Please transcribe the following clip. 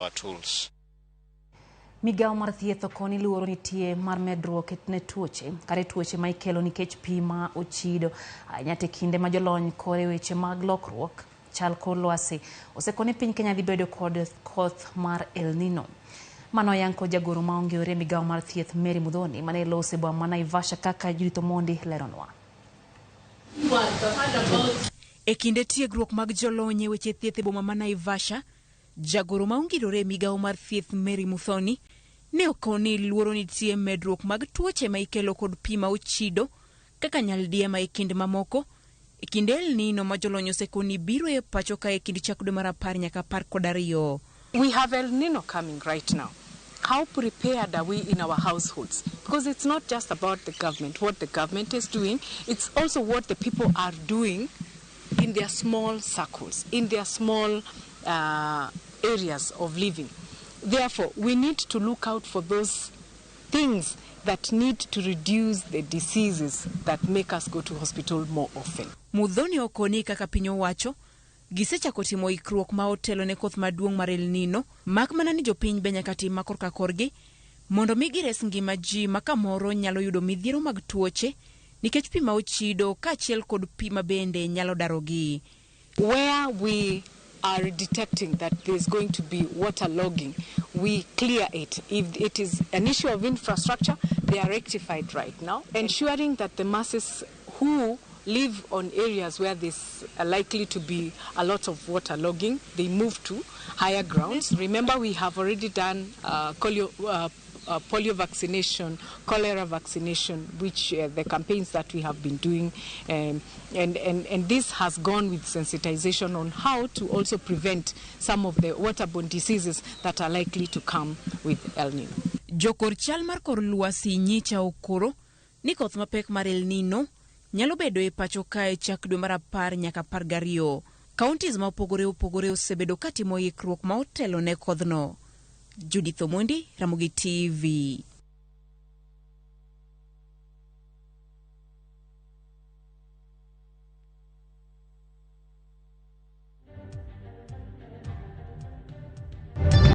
our tools. Migao mar thieth koni Luoro nitie mar medruok ne tuoche kare tuoche ma ikelo nikech pi ma ochido nyate kinde ma jolony kore weche mag lokruok chal kor lwasi osekoni piny Kenya dhi bedo kod koth mar El Nino. Mano yanko jagoro ma onge ore migao mar thieth Mary Mudhoni mane lose bwa ma Naivasha kaka Judith Omondi leronwa. E kinde tiegruok mag jolony weche thieth e boma ma Naivasha, jagoro ma ongirore migao mar thieth Mary Mudhoni ne okoni Luoro nitie medruok mag tuoche ma ikelo kod pi ma ochido kaka nyaldiema e kinde mamoko e kinde El Nino ma jolony osekoni biro e pachoka e kinde chak dwe mar 10 nyaka 12. We have El Nino coming right now. How prepared are we in our households? Because it's not just about the government, what the government is doing, it's also what the people are doing in their small circles, in their small areas of living. Therefore, we need to look out for those things that need to reduce the diseases that make us go to hospital more often. Mudhoni okoni kaka piny owacho gisechako timo ikruok ma otelo ne koth maduong' mar El Nino, mak mana ni jopiny be nyaka tim makor ka korgi mondo mi gires ngima ji ma kamoro nyalo yudo midhiero mag tuoche nikech pi ma ochido kaachiel kod pi ma bende nyalo darogi. Where we are detecting that there's going to be water logging, we clear it. If it is an issue of infrastructure, they are rectified right now, ensuring that the masses who live on areas where there's likely to be a lot of water logging, they move to higher grounds. Remember, we have already done polio vaccination, cholera vaccination, which the campaigns that we have been doing, and this has gone with sensitization on how to also prevent some of the waterborne diseases that are likely to come with El Nino. Jokor chal mar kor lwasi nyicha okoro ni koth mapek mar El Nino nyalo bedo e pachoka e chak dwe mar 10 nyaka 12. Counties ma opogore osebedo katimo ikruok ma otelo ne kodhno. Judith Omondi, Ramogi TV.